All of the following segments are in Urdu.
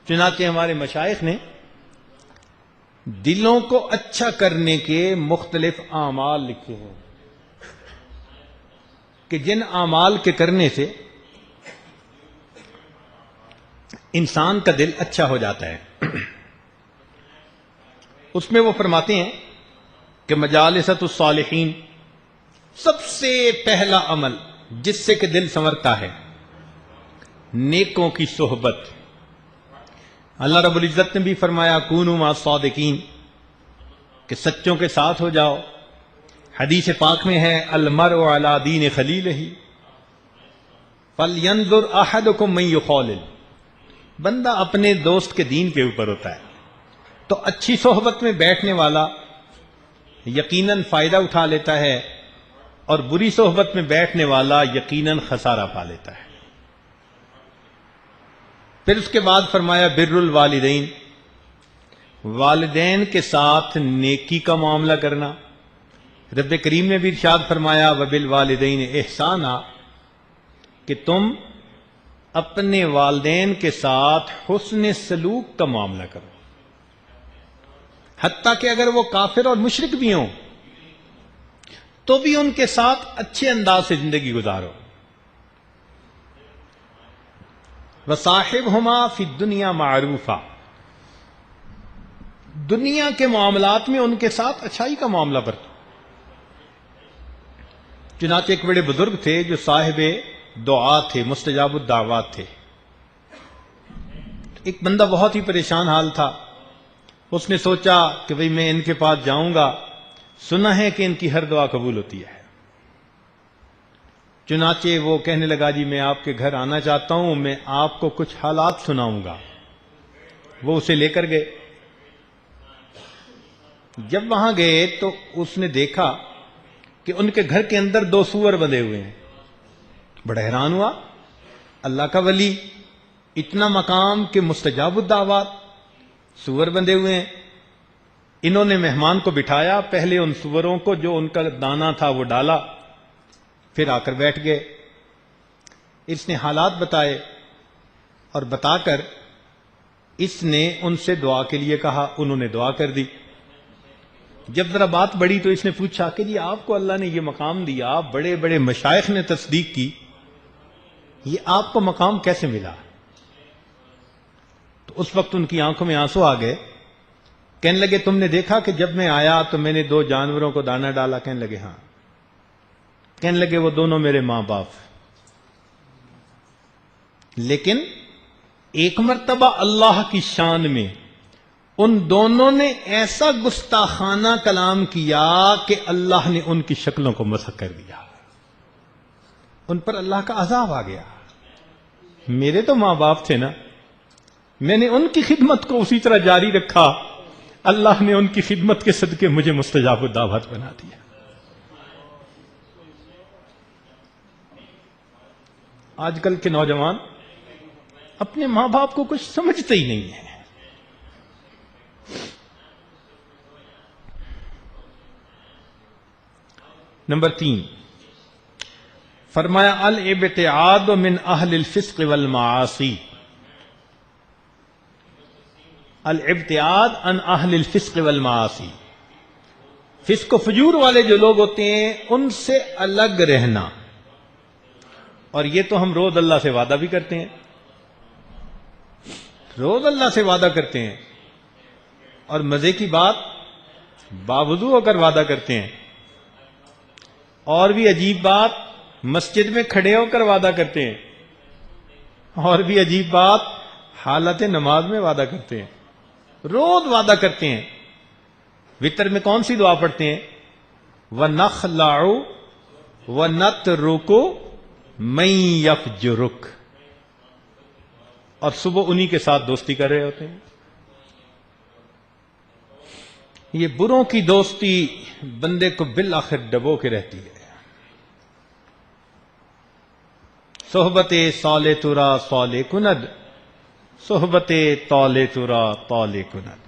چنانچہ ہمارے مشائخ نے دلوں کو اچھا کرنے کے مختلف اعمال لکھے ہیں کہ جن اعمال کے کرنے سے انسان کا دل اچھا ہو جاتا ہے۔ اس میں وہ فرماتے ہیں کہ مجالست الصالحین، سب سے پہلا عمل جس سے کہ دل سنورتا ہے، نیکوں کی صحبت۔ اللہ رب العزت نے بھی فرمایا کونوا مع الصادقین، کہ سچوں کے ساتھ ہو جاؤ۔ حدیث پاک میں ہے المرء علی دین خلیلہ فلینظر احدکم من یخالل، بندہ اپنے دوست کے دین کے اوپر ہوتا ہے، تو اچھی صحبت میں بیٹھنے والا یقیناً فائدہ اٹھا لیتا ہے، اور بری صحبت میں بیٹھنے والا یقیناً خسارہ پا لیتا ہے۔ پھر اس کے بعد فرمایا بر الوالدین، والدین کے ساتھ نیکی کا معاملہ کرنا۔ رب کریم نے بھی ارشاد فرمایا وبالوالدین احسانا، کہ تم اپنے والدین کے ساتھ حسن سلوک کا معاملہ کرو، حتیٰ کہ اگر وہ کافر اور مشرک بھی ہوں تو بھی ان کے ساتھ اچھے انداز سے زندگی گزارو۔ وصاحبہما فی الدنیا معروفا، دنیا کے معاملات میں ان کے ساتھ اچھائی کا معاملہ برتو۔ چنانچہ ایک بڑے بزرگ تھے جو صاحب دعا تھے، مستجاب الدعوات تھے۔ ایک بندہ بہت ہی پریشان حال تھا، اس نے سوچا کہ بھئی میں ان کے پاس جاؤں گا، سنا ہے کہ ان کی ہر دعا قبول ہوتی ہے۔ چنانچہ وہ کہنے لگا جی میں آپ کے گھر آنا چاہتا ہوں، میں آپ کو کچھ حالات سناؤں گا۔ وہ اسے لے کر گئے۔ جب وہاں گئے تو اس نے دیکھا کہ ان کے گھر کے اندر 2 سور بندھے ہوئے ہیں۔ بڑا حیران ہوا، اللہ کا ولی، اتنا مقام کہ مستجاب الدعوات، سور بندھے ہوئے ہیں۔ انہوں نے مہمان کو بٹھایا، پہلے ان سوروں کو جو ان کا دانہ تھا وہ ڈالا، پھر آ کر بیٹھ گئے۔ اس نے حالات بتائے، اور بتا کر اس نے ان سے دعا کے لیے کہا، انہوں نے دعا کر دی۔ جب ذرا بات بڑھی تو اس نے پوچھا کہ جی آپ کو اللہ نے یہ مقام دیا، بڑے بڑے مشائخ نے تصدیق کی، یہ آپ کو مقام کیسے ملا؟ تو اس وقت ان کی آنکھوں میں آنسو آ گئے۔ کہنے لگے تم نے دیکھا کہ جب میں آیا تو میں نے 2 جانوروں کو دانہ ڈالا؟ کہنے لگے ہاں۔ کہنے لگے وہ دونوں میرے ماں باپ، لیکن ایک مرتبہ اللہ کی شان میں ان دونوں نے ایسا گستاخانہ کلام کیا کہ اللہ نے ان کی شکلوں کو مسخ کر دیا، ان پر اللہ کا عذاب آ گیا۔ میرے تو ماں باپ تھے نا، میں نے ان کی خدمت کو اسی طرح جاری رکھا، اللہ نے ان کی خدمت کے صدقے مجھے مستجاب الدعوات بنا دیا۔ آج کل کے نوجوان اپنے ماں باپ کو کچھ سمجھتے ہی نہیں ہیں۔ نمبر 3 فرمایا الابتعاد من اہل الفسق والمعاصی، الابتعاد عن اہل الفسق والمعاصی، فسق و فجور والے جو لوگ ہوتے ہیں ان سے الگ رہنا۔ اور یہ تو ہم روز اللہ سے وعدہ بھی کرتے ہیں، روز اللہ سے وعدہ کرتے ہیں، اور مزے کی بات باوضو ہو کر وعدہ کرتے ہیں، اور بھی عجیب بات مسجد میں کھڑے ہو کر وعدہ کرتے ہیں، اور بھی عجیب بات حالت نماز میں وعدہ کرتے ہیں، روز وعدہ کرتے ہیں۔ وتر میں کون سی دعا پڑھتے ہیں؟ وَنَخْلَعُ وَنَتْرُكُ مَن يَفْجُرُكَ، اور صبح انہی کے ساتھ دوستی کر رہے ہوتے ہیں۔ یہ بروں کی دوستی بندے کو بالآخر ڈبو کے رہتی ہے۔ صحبت صالح ترا صالح کند، صحبت طالع ترا طالع کند۔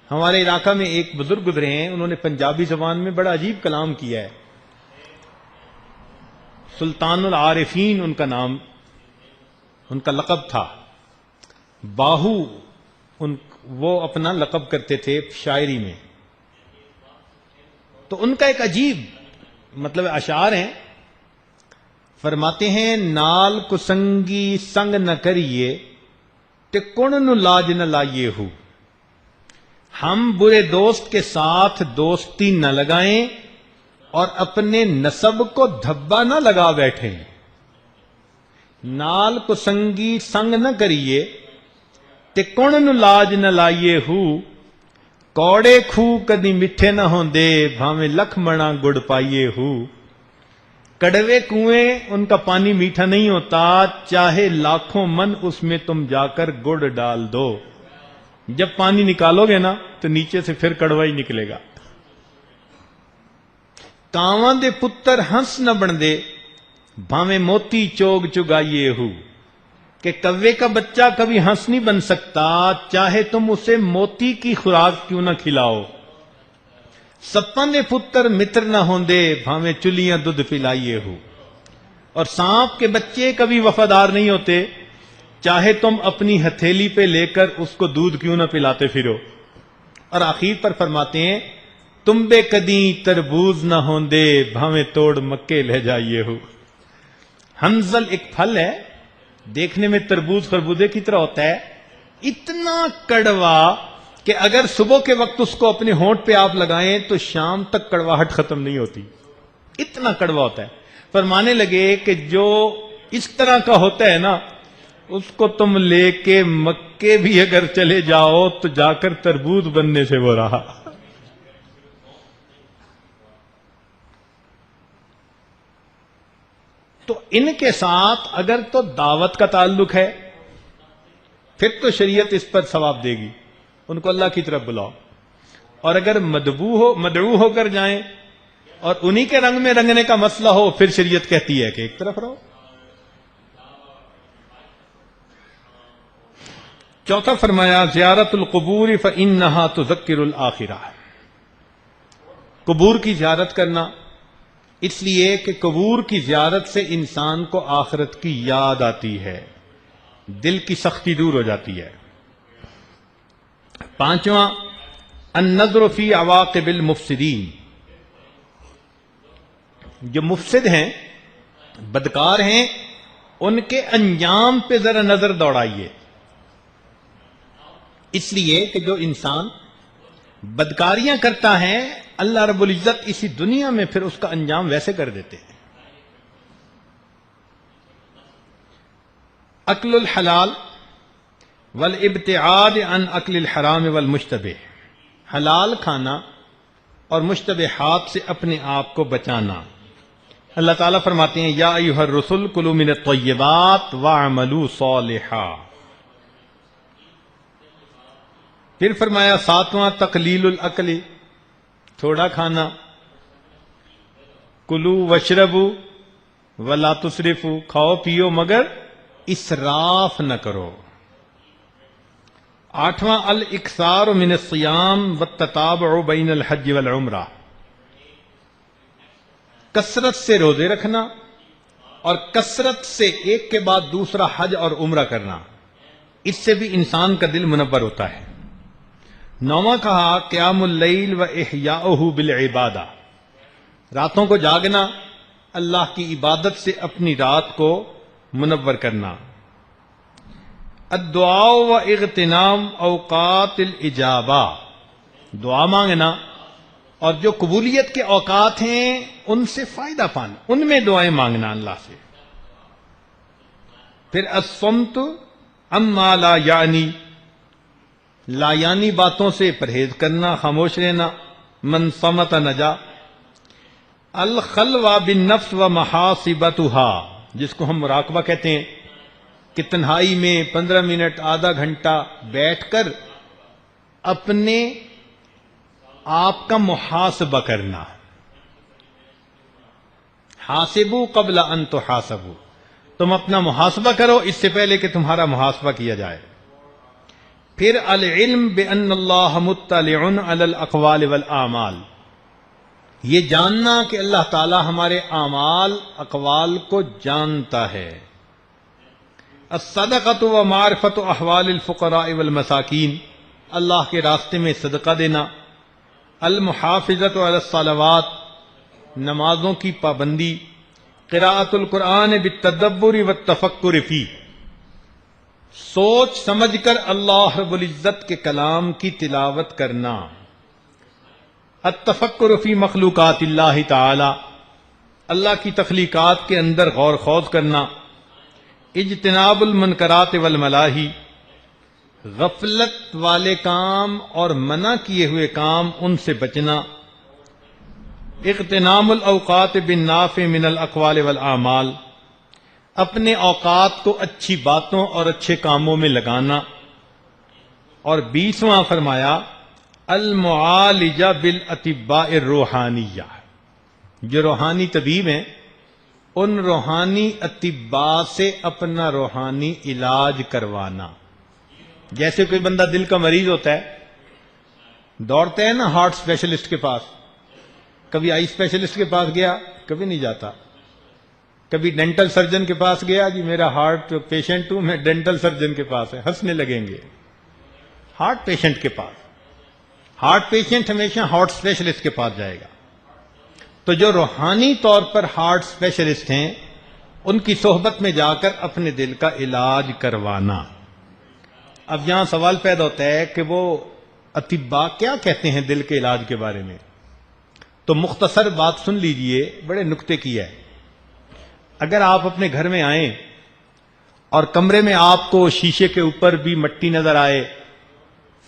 ہمارے علاقہ میں ایک بزرگ گزرے ہیں، انہوں نے پنجابی زبان میں بڑا عجیب کلام کیا ہے۔ سلطان العارفین ان کا نام، ان کا لقب تھا، باہو وہ اپنا لقب کرتے تھے شاعری میں. تو ان کا ایک عجیب مطلب اشعار ہیں. فرماتے ہیں نال کسنگی سنگ نہ کریے تے کون نو لاج نہ لائیے ہو. ہم برے دوست کے ساتھ دوستی نہ لگائیں اور اپنے نسب کو دھبا نہ لگا بیٹھیں. نال کسنگی سنگ نہ کریے تے کون نو لاج نہ لائیے ہو. کوڑے کھو کدی میٹھے نہ ہوندے بھاویں لکھ منا گڑ پائیے ہو. کڑوے کنویں ان کا پانی میٹھا نہیں ہوتا، چاہے لاکھوں من اس میں تم جا کر گڑ ڈال دو. جب پانی نکالو گے نا تو نیچے سے پھر کڑوا ہی نکلے گا. کاواں دے پتر ہنس نہ بن دے بھاویں موتی چوگ چگائیے ہو. کہ کوے کا بچہ کبھی ہنس نہیں بن سکتا، چاہے تم اسے موتی کی خوراک کیوں نہ کھلاؤ. سپاں دے پتر متر نہ ہوندے بھاویں چلیاں دودھ پلائیے ہو. اور سانپ کے بچے کبھی وفادار نہیں ہوتے، چاہے تم اپنی ہتھیلی پہ لے کر اس کو دودھ کیوں نہ پلاتے پھرو. اور آخر پر فرماتے ہیں تم بے کدیں تربوز نہ ہوندے بھاویں توڑ مکے لے جائیے ہو. ہنزل ایک پھل ہے، دیکھنے میں تربوز خربوزے کی طرح ہوتا ہے، اتنا کڑوا کہ اگر صبح کے وقت اس کو اپنے ہونٹ پہ آپ لگائیں تو شام تک کڑواہٹ ختم نہیں ہوتی، اتنا کڑوا ہوتا ہے. فرمانے لگے کہ جو اس طرح کا ہوتا ہے نا اس کو تم لے کے مکے بھی اگر چلے جاؤ تو جا کر تربوز بننے سے وہ رہا. تو ان کے ساتھ اگر تو دعوت کا تعلق ہے پھر تو شریعت اس پر ثواب دے گی، ان کو اللہ کی طرف بلاؤ. اور اگر مدعو ہو کر جائیں اور انہی کے رنگ میں رنگنے کا مسئلہ ہو پھر شریعت کہتی ہے کہ ایک طرف رہو. چوتھا فرمایا زیارت القبور فإنها تذکر الآخرہ. قبور کی زیارت کرنا اس لیے کہ قبور کی زیارت سے انسان کو آخرت کی یاد آتی ہے، دل کی سختی دور ہو جاتی ہے. پانچواں النظر فی عواقب المفسدین. جو مفسد ہیں، بدکار ہیں، ان کے انجام پہ ذرا نظر دوڑائیے. اس لیے کہ جو انسان بدکاریاں کرتا ہے اللہ رب العزت اسی دنیا میں پھر اس کا انجام ویسے کر دیتے ہیں. اکل الحلال والابتعاد عن اکل الحرام والمشتبہ. حلال کھانا اور مشتبہات سے اپنے آپ کو بچانا. اللہ تعالیٰ فرماتے ہیں یا ایھا الرسل کلوا من الطیبات واعملوا صالحا. پھر فرمایا ساتواں تقلیل الاکل، تھوڑا کھانا. کلو وشربو ولا تسرفو، کھاؤ پیو مگر اسراف نہ کرو. آٹھواں الاکثار من الصیام والتتابع بین الحج والعمرہ. کثرت سے روزے رکھنا اور کثرت سے ایک کے بعد دوسرا حج اور عمرہ کرنا، اس سے بھی انسان کا دل منور ہوتا ہے. نواں کہا قیام اللیل و احیاؤہ بالعبادہ. راتوں کو جاگنا، اللہ کی عبادت سے اپنی رات کو منور کرنا. الدعاء و اغتنام اوقات الاجابہ. دعا مانگنا اور جو قبولیت کے اوقات ہیں ان سے فائدہ پانا، ان میں دعائیں مانگنا اللہ سے. پھر الصمت عما لا یعنی، لا یعنی باتوں سے پرہیز کرنا، خاموش رہنا. من صمت نجا. الخلوہ بالنفس و محاسبتها، جس کو ہم مراقبہ کہتے ہیں کہ تنہائی میں 15 منٹ آدھا گھنٹہ بیٹھ کر اپنے آپ کا محاسبہ کرنا. حاسبوا قبل ان تحاسبوا، تم اپنا محاسبہ کرو اس سے پہلے کہ تمہارا محاسبہ کیا جائے. پھر العلم بان اللہ مطلع علی الاقوال والاعمال. یہ جاننا کہ اللہ تعالی ہمارے اعمال اقوال کو جانتا ہے. الصدقۃ و معرفت احوال الفقراء والمساکین، اللہ کے راستے میں صدقہ دینا. المحافظۃ علی الصلوات، نمازوں کی پابندی. قراءۃ القرآن بالتدبر والتفکر فیہ، سوچ سمجھ کر اللہ رب العزت کے کلام کی تلاوت کرنا. التفکر فی مخلوقات اللہ تعالی، اللہ کی تخلیقات کے اندر غور خوض کرنا. اجتناب المنکرات والملاہی، غفلت والے کام اور منع کیے ہوئے کام ان سے بچنا. اغتنام الاوقات بالنافع من الاقوال والاعمال، اپنے اوقات کو اچھی باتوں اور اچھے کاموں میں لگانا. اور 20واں فرمایا المعالجہ بالاطباء الروحانیہ، جو روحانی طبیب ہیں ان روحانی اطباء سے اپنا روحانی علاج کروانا. جیسے کوئی بندہ دل کا مریض ہوتا ہے، دوڑتے ہیں نا ہارٹ اسپیشلسٹ کے پاس. کبھی آئی اسپیشلسٹ کے پاس گیا؟ کبھی نہیں جاتا. کبھی ڈینٹل سرجن کے پاس گیا؟ جی میرا ہارٹ پیشنٹ ہوں میں، ڈینٹل سرجن کے پاس ہے. ہنسنے لگیں گے. ہارٹ پیشنٹ کے پاس، ہارٹ پیشنٹ ہمیشہ ہارٹ اسپیشلسٹ کے پاس جائے گا. تو جو روحانی طور پر ہارٹ اسپیشلسٹ ہیں ان کی صحبت میں جا کر اپنے دل کا علاج کروانا. اب یہاں سوال پیدا ہوتا ہے کہ وہ اطباء کیا کہتے ہیں دل کے علاج کے بارے میں. تو مختصر بات سن لیجئے، بڑے نکتے کی ہے. اگر آپ اپنے گھر میں آئیں اور کمرے میں آپ کو شیشے کے اوپر بھی مٹی نظر آئے،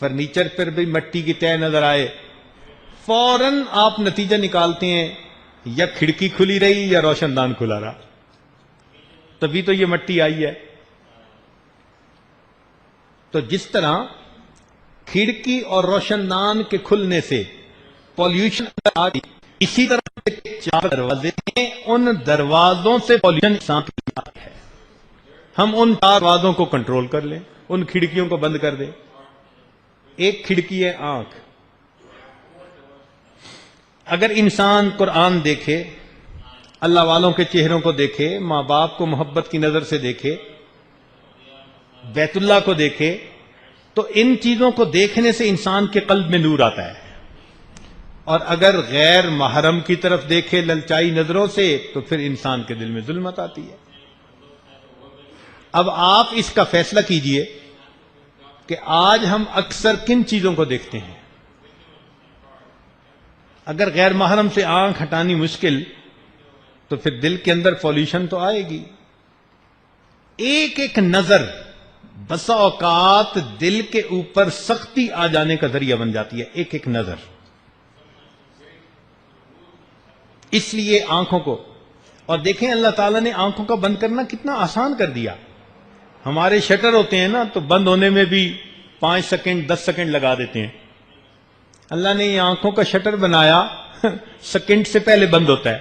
فرنیچر پر بھی مٹی کی تہ نظر آئے، فوراً آپ نتیجہ نکالتے ہیں یا کھڑکی کھلی رہی یا روشن دان کھلا رہا، تبھی تو یہ مٹی آئی ہے. تو جس طرح کھڑکی اور روشن دان کے کھلنے سے پولیوشن آ گئی، اسی طرح 4 دروازے ہیں، ان دروازوں سے پولیوشن انسان کی آتی ہے. ہم ان 4 دروازوں کو کنٹرول کر لیں، ان کھڑکیوں کو بند کر دیں. ایک کھڑکی ہے آنکھ. اگر انسان قرآن دیکھے، اللہ والوں کے چہروں کو دیکھے، ماں باپ کو محبت کی نظر سے دیکھے، بیت اللہ کو دیکھے، تو ان چیزوں کو دیکھنے سے انسان کے قلب میں نور آتا ہے. اور اگر غیر محرم کی طرف دیکھے للچائی نظروں سے تو پھر انسان کے دل میں ظلمت آتی ہے. اب آپ اس کا فیصلہ کیجئے کہ آج ہم اکثر کن چیزوں کو دیکھتے ہیں. اگر غیر محرم سے آنکھ ہٹانی مشکل تو پھر دل کے اندر پولیوشن تو آئے گی. ایک ایک نظر بسا اوقات دل کے اوپر سختی آ جانے کا ذریعہ بن جاتی ہے. ایک ایک نظر. اس لیے آنکھوں کو، اور دیکھیں اللہ تعالیٰ نے آنکھوں کا بند کرنا کتنا آسان کر دیا. ہمارے شٹر ہوتے ہیں نا تو بند ہونے میں بھی 5 سیکنڈ 10 سیکنڈ لگا دیتے ہیں. اللہ نے یہ آنکھوں کا شٹر بنایا سیکنڈ سے پہلے بند ہوتا ہے.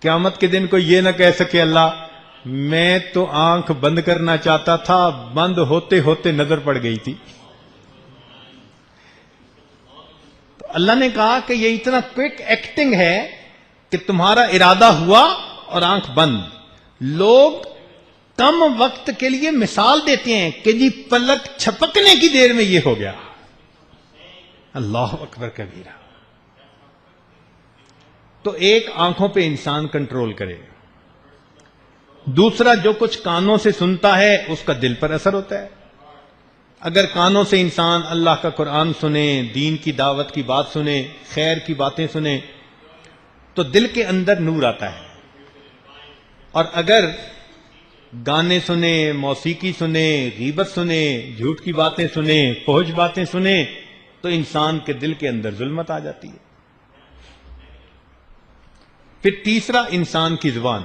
قیامت کے دن کوئی یہ نہ کہہ سکے اللہ میں تو آنکھ بند کرنا چاہتا تھا، بند ہوتے ہوتے نظر پڑ گئی تھی. تو اللہ نے کہا کہ یہ اتنا کوئک ایکٹنگ ہے کہ تمہارا ارادہ ہوا اور آنکھ بند. لوگ کم وقت کے لیے مثال دیتے ہیں کہ جی پلک چھپکنے کی دیر میں یہ ہو گیا. اللہ اکبر کبیرہ. تو ایک آنکھوں پہ انسان کنٹرول کرے. دوسرا جو کچھ کانوں سے سنتا ہے اس کا دل پر اثر ہوتا ہے. اگر کانوں سے انسان اللہ کا قرآن سنے، دین کی دعوت کی بات سنے، خیر کی باتیں سنے تو دل کے اندر نور آتا ہے. اور اگر گانے سنے، موسیقی سنے، غیبت سنے، جھوٹ کی باتیں سنے، فحش باتیں سنے تو انسان کے دل کے اندر ظلمت آ جاتی ہے. پھر تیسرا انسان کی زبان.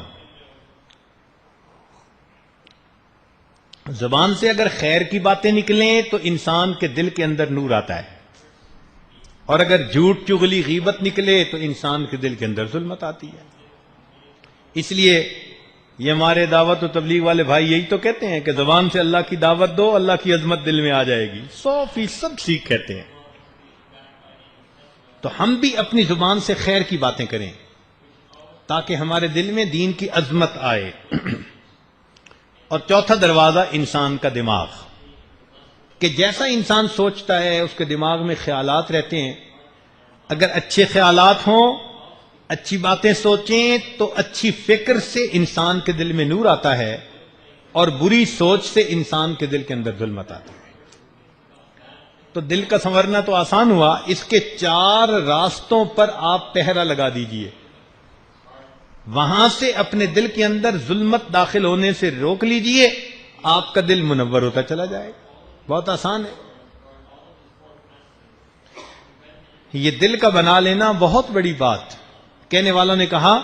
زبان سے اگر خیر کی باتیں نکلیں تو انسان کے دل کے اندر نور آتا ہے، اور اگر جھوٹ چغلی غیبت نکلے تو انسان کے دل کے اندر ظلمت آتی ہے. اس لیے یہ ہمارے دعوت و تبلیغ والے بھائی یہی تو کہتے ہیں کہ زبان سے اللہ کی دعوت دو، اللہ کی عظمت دل میں آ جائے گی. 100% سیکھ کہتے ہیں. تو ہم بھی اپنی زبان سے خیر کی باتیں کریں تاکہ ہمارے دل میں دین کی عظمت آئے۔ اور چوتھا دروازہ انسان کا دماغ، کہ جیسا انسان سوچتا ہے اس کے دماغ میں خیالات رہتے ہیں۔ اگر اچھے خیالات ہوں، اچھی باتیں سوچیں تو اچھی فکر سے انسان کے دل میں نور آتا ہے، اور بری سوچ سے انسان کے دل کے اندر ظلمت آتا ہے۔ تو دل کا سنورنا تو آسان ہوا، اس کے 4 راستوں پر آپ پہرا لگا دیجئے، وہاں سے اپنے دل کے اندر ظلمت داخل ہونے سے روک لیجئے، آپ کا دل منور ہوتا چلا جائے گا۔ بہت آسان ہے، یہ دل کا بنا لینا بہت بڑی بات۔ کہنے والوں نے کہا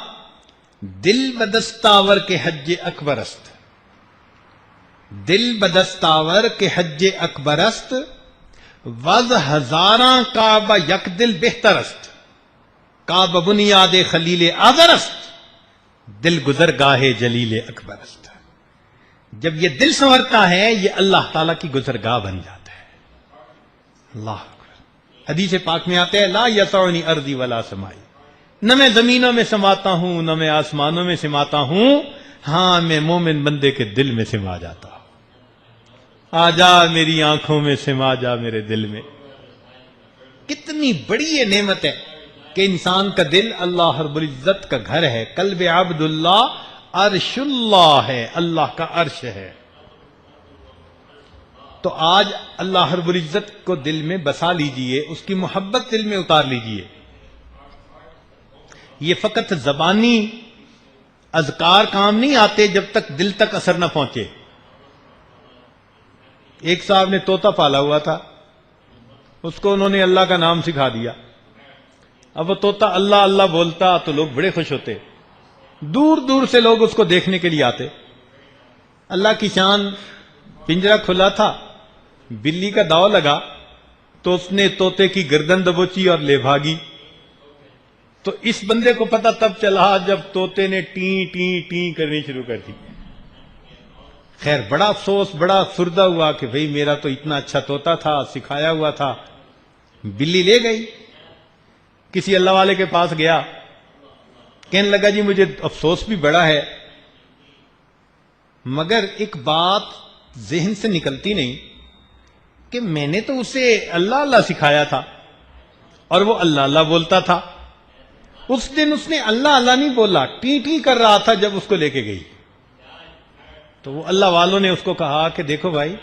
دل بدستاور کے حج اکبر است، دل بدستاور کے حج اکبر است، وز ہزاراں کعبہ یک دل بہتر است، کعبہ بنیاد خلیل آذر است، دل گزر گاہ جلیل اکبر است۔ جب یہ دل سنورتا ہے یہ اللہ تعالیٰ کی گزرگاہ بن جاتا ہے۔ اللہ اکبر۔ حدیث پاک میں آتا ہے لا یسعنی ارضی ولا سمائی، نہ میں زمینوں میں سماتا ہوں نہ میں آسمانوں میں سماتا ہوں، ہاں میں مومن بندے کے دل میں سما جاتا ہوں۔ آ جا میری آنکھوں میں، سما جا میرے دل میں۔ کتنی بڑی یہ نعمت ہے کہ انسان کا دل اللہ رب العزت کا گھر ہے۔ قلب عبد اللہ عرش اللہ ہے، اللہ کا عرش ہے۔ تو آج اللہ رب العزت کو دل میں بسا لیجئے، اس کی محبت دل میں اتار لیجئے۔ یہ فقط زبانی اذکار کام نہیں آتے جب تک دل تک اثر نہ پہنچے۔ ایک صاحب نے طوطا پالا ہوا تھا، اس کو انہوں نے اللہ کا نام سکھا دیا۔ اب وہ طوطا اللہ اللہ بولتا تو لوگ بڑے خوش ہوتے، دور دور سے لوگ اس کو دیکھنے کے لیے آتے۔ اللہ کی شان، پنجرہ کھلا تھا، بلی کا داؤ لگا تو اس نے طوطے کی گردن دبوچی اور لے بھاگی۔ تو اس بندے کو پتہ تب چلا جب طوطے نے ٹیں ٹیں ٹیں کرنی شروع کر دی۔ خیر بڑا افسوس، بڑا افسردہ ہوا کہ بھئی میرا تو اتنا اچھا طوطا تھا، سکھایا ہوا تھا۔ بلی لے گئی، کسی اللہ والے کے پاس گیا، کہنے لگا جی مجھے افسوس بھی بڑا ہے، مگر ایک بات ذہن سے نکلتی نہیں کہ میں نے تو اسے اللہ اللہ سکھایا تھا اور وہ اللہ اللہ بولتا تھا۔ اس دن اس نے اللہ اللہ نہیں بولا، ٹی ٹی کر رہا تھا جب اس کو لے کے گئی۔ تو وہ اللہ والوں نے اس کو کہا کہ دیکھو بھائی،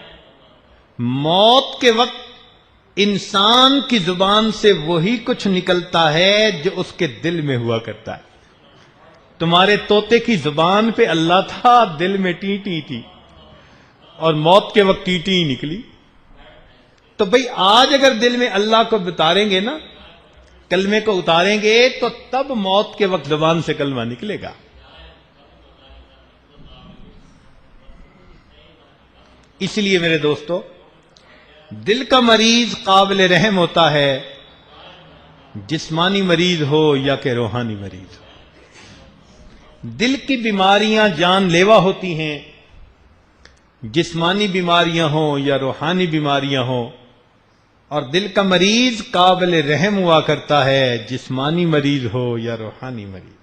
موت کے وقت انسان کی زبان سے وہی کچھ نکلتا ہے جو اس کے دل میں ہوا کرتا ہے۔ تمہارے طوطے کی زبان پہ اللہ تھا، دل میں ٹی ٹی تھی، اور موت کے وقت ٹی ٹی نکلی۔ تو بھئی آج اگر دل میں اللہ کو اتاریں گے نا، کلمے کو اتاریں گے، تو تب موت کے وقت زبان سے کلمہ نکلے گا۔ اس لیے میرے دوستو، دل کا مریض قابل رحم ہوتا ہے، جسمانی مریض ہو یا کہ روحانی مریض ہو۔ دل کی بیماریاں جان لیوا ہوتی ہیں، جسمانی بیماریاں ہوں یا روحانی بیماریاں ہوں، اور دل کا مریض قابل رحم ہوا کرتا ہے، جسمانی مریض ہو یا روحانی مریض۔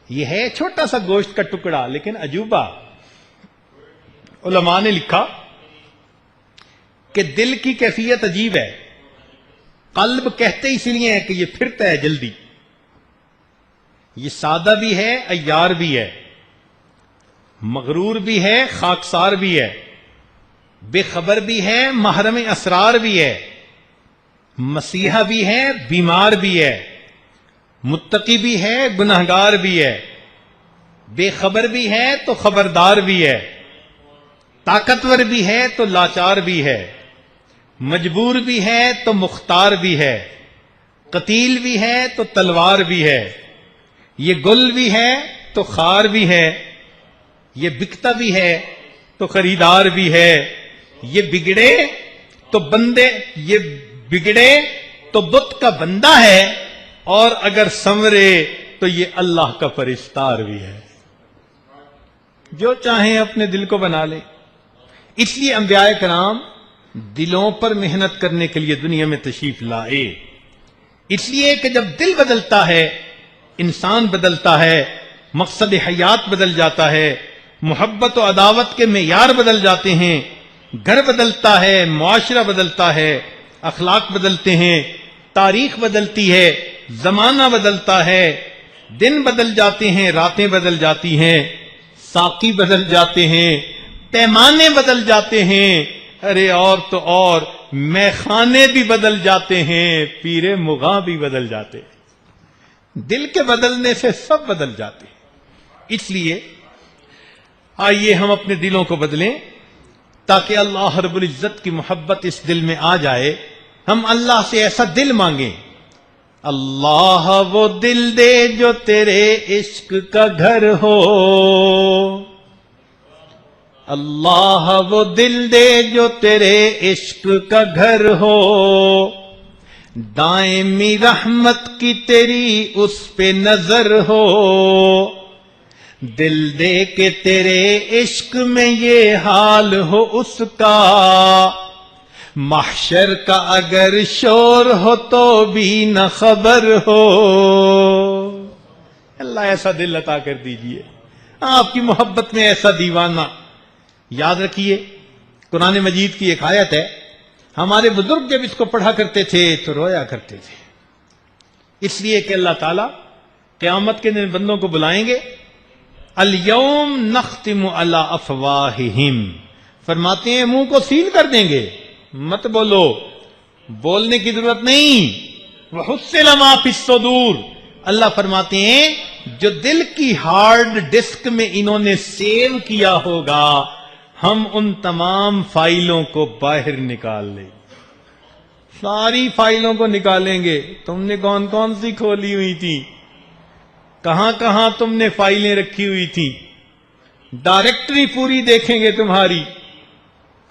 یہ ہے چھوٹا سا گوشت کا ٹکڑا لیکن عجوبہ۔ علماء نے لکھا کہ دل کی کیفیت عجیب ہے۔ قلب کہتے اس لیے ہے کہ یہ پھرتا ہے جلدی، یہ سادہ بھی ہے، عیار بھی ہے، مغرور بھی ہے، خاکسار بھی ہے، بے خبر بھی ہے، محرم اسرار بھی ہے، مسیحا بھی ہے، بیمار بھی ہے، متقی بھی ہے، گناہگار بھی ہے، بے خبر بھی ہے تو خبردار بھی ہے، طاقتور بھی ہے تو لاچار بھی ہے، مجبور بھی ہے تو مختار بھی ہے، قتیل بھی ہے تو تلوار بھی ہے، یہ گل بھی ہے تو خار بھی ہے، یہ بکتا بھی ہے تو خریدار بھی ہے، یہ بگڑے تو بندے، یہ بگڑے تو بت کا بندہ ہے، اور اگر سنورے تو یہ اللہ کا پرستار بھی ہے۔ جو چاہیں اپنے دل کو بنا لے۔ اس لیے انبیاء کرام دلوں پر محنت کرنے کے لیے دنیا میں تشریف لائے۔ اس لیے کہ جب دل بدلتا ہے انسان بدلتا ہے، مقصد حیات بدل جاتا ہے، محبت و عداوت کے معیار بدل جاتے ہیں، گھر بدلتا ہے، معاشرہ بدلتا ہے، اخلاق بدلتے ہیں، تاریخ بدلتی ہے، زمانہ بدلتا ہے، دن بدل جاتے ہیں، راتیں بدل جاتی ہیں، ساقی بدل جاتے ہیں، پیمانے بدل جاتے ہیں، ارے اور تو اور میخانے بھی بدل جاتے ہیں، پیر مغاں بھی بدل جاتے ہیں۔ دل کے بدلنے سے سب بدل جاتے ہیں۔ اس لیے آئیے ہم اپنے دلوں کو بدلیں تاکہ اللہ رب العزت کی محبت اس دل میں آ جائے۔ ہم اللہ سے ایسا دل مانگیں، اللہ وہ دل دے جو تیرے عشق کا گھر ہو، اللہ وہ دل دے جو تیرے عشق کا گھر ہو، دائمی رحمت کی تیری اس پہ نظر ہو، دل دے کے تیرے عشق میں یہ حال ہو اس کا، محشر کا اگر شور ہو تو بھی نہ خبر ہو۔ اللہ ایسا دل عطا کر دیجئے، آپ کی محبت میں ایسا دیوانہ۔ یاد رکھیے قرآن مجید کی ایک آیت ہے، ہمارے بزرگ جب اس کو پڑھا کرتے تھے تو رویا کرتے تھے، اس لیے کہ اللہ تعالیٰ قیامت کے دن بندوں کو بلائیں گے، الیوم نختم علی افواہہم، فرماتے ہیں منہ کو سیل کر دیں گے، مت بولو، بولنے کی ضرورت نہیں، وحصل ما فی الصدور، اللہ فرماتے ہیں جو دل کی ہارڈ ڈسک میں انہوں نے سیو کیا ہوگا ہم ان تمام فائلوں کو باہر نکال لیں گے، ساری فائلوں کو نکالیں گے۔ تم نے کون کون سی کھولی ہوئی تھی، کہاں کہاں تم نے فائلیں رکھی ہوئی تھی، ڈائریکٹری پوری دیکھیں گے تمہاری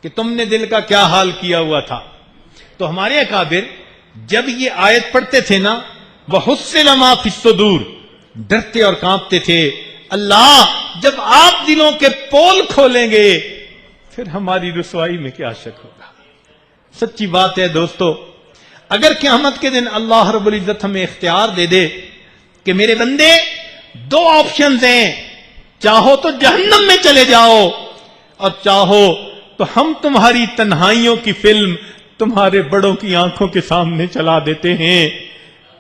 کہ تم نے دل کا کیا حال کیا ہوا تھا۔ تو ہمارے اکابر جب یہ آیت پڑھتے تھے نا، وَحُصِّلَ مَا فِي الصُّدُورِ، ڈرتے اور کانپتے تھے، اللہ جب آپ دلوں کے پول کھولیں گے پھر ہماری رسوائی میں کیا شک ہوگا۔ سچی بات ہے دوستو، اگر قیامت کے دن اللہ رب العزت ہمیں اختیار دے دے کہ میرے بندے دو آپشنز ہیں، چاہو تو جہنم میں چلے جاؤ اور چاہو تو ہم تمہاری تنہائیوں کی فلم تمہارے بڑوں کی آنکھوں کے سامنے چلا دیتے ہیں،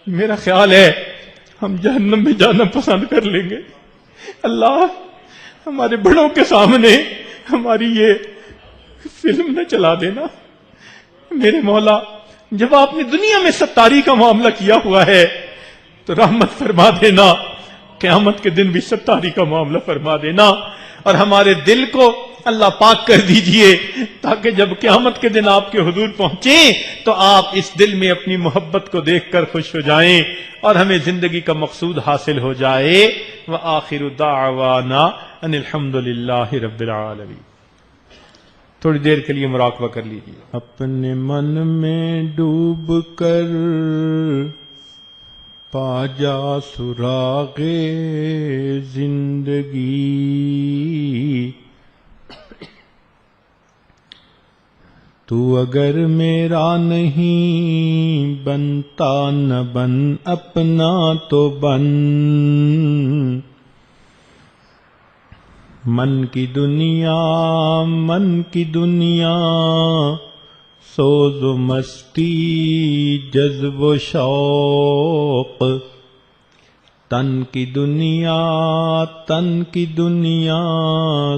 میرا خیال ہے ہم جہنم میں جانا پسند کر لیں گے۔ اللہ ہمارے بڑوں کے سامنے ہماری یہ فلم نہ چلا دینا۔ میرے مولا جب آپ نے دنیا میں ستاری کا معاملہ کیا ہوا ہے تو رحمت فرما دینا، قیامت کے دن بھی ستاری کا معاملہ فرما دینا، اور ہمارے دل کو اللہ پاک کر دیجئے تاکہ جب قیامت کے دن آپ کے حضور پہنچیں تو آپ اس دل میں اپنی محبت کو دیکھ کر خوش ہو جائیں اور ہمیں زندگی کا مقصود حاصل ہو جائے۔ وآخر دعوانا ان الحمد للہ رب العالمین۔ تھوڑی دیر کے لیے مراقبہ کر لیجیے، اپنے من میں ڈوب کر پا جا سراغ زندگی، تو اگر میرا نہیں بنتا نہ بن، اپنا تو بن، من کی دنیا سوز و مستی جذب و شوق، تن کی دنیا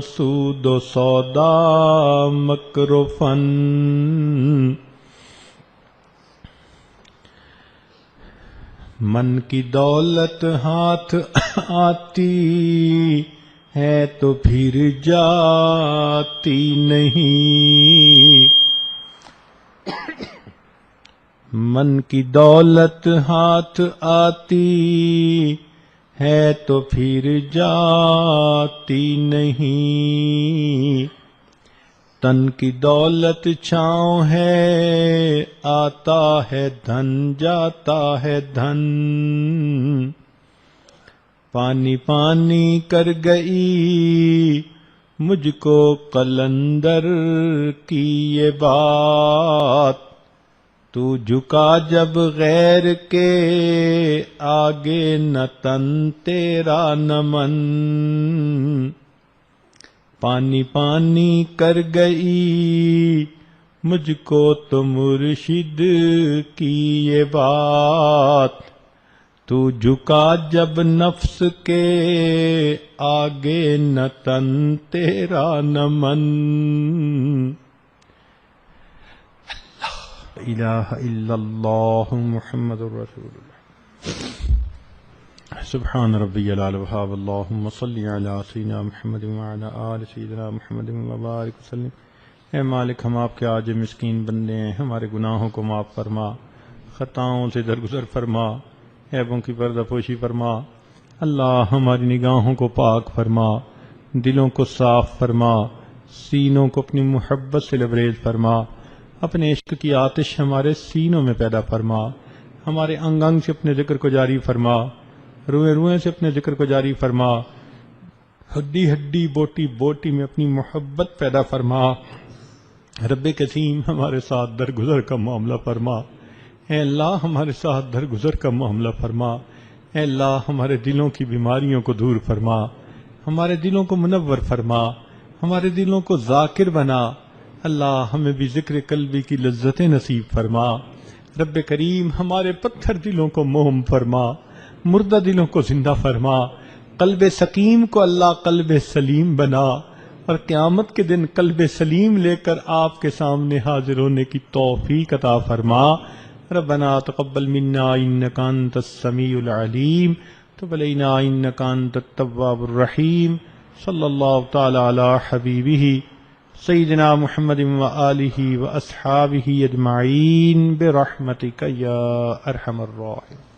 سود و سودا مکر و فن، من کی دولت ہاتھ آتی ہے تو پھر جاتی نہیں، من کی دولت ہاتھ آتی ہے تو پھر جاتی نہیں، تن کی دولت چھاؤں ہے آتا ہے دھن جاتا ہے دھن، پانی پانی کر گئی مجھ کو قلندر کی یہ بات، تو جھکا جب غیر کے آگے نہ تن تیرا نہ من، پانی پانی کر گئی مجھ کو تو مرشد کی یہ بات، تو جھکا جب نفس کے آگے نہ تن تیرا نہ من۔ لا الہ الا اللہ محمد رسول اللہ۔ سبحان ربی العلی وہاب، اللہم صلی علی سیدنا محمد وعلی آل سیدنا محمد وبارک وسلم۔ اے مالک، ہم آپ کے عاجز مسکین بندے ہیں، ہمارے گناہوں کو معاف فرما، خطاؤں سے درگزر فرما، عیبوں کی پردہ پوشی فرما۔ اللہ ہماری نگاہوں کو پاک فرما، دلوں کو صاف فرما، سینوں کو اپنی محبت سے لبریز فرما، اپنے عشق کی آتش ہمارے سینوں میں پیدا فرما، ہمارے انگ انگ سے اپنے ذکر کو جاری فرما، روئے روئے سے اپنے ذکر کو جاری فرما، ہڈی ہڈی بوٹی بوٹی میں اپنی محبت پیدا فرما۔ رب قسیم ہمارے ساتھ درگزر کا معاملہ فرما، اے اللہ ہمارے ساتھ درگزر کا معاملہ فرما، اے اللہ ہمارے دلوں کی بیماریوں کو دور فرما، ہمارے دلوں کو منور فرما، ہمارے دلوں کو ذاکر بنا۔ اللہ ہمیں بھی ذکر قلبی کی لذتیں نصیب فرما۔ رب کریم ہمارے پتھر دلوں کو موم فرما، مردہ دلوں کو زندہ فرما، قلب سقیم کو اللہ قلب سلیم بنا، اور قیامت کے دن قلب سلیم لے کر آپ کے سامنے حاضر ہونے کی توفیق عطا فرما۔ ربنا تقبل منا انک انت السمیع العلیم، تب علینا انک انت التواب الرحیم۔ صلی اللہ تعالی علی حبیبہ سیدنا محمد وآلہ واصحابہ اجمعین برحمتک یا ارحم الراحمین۔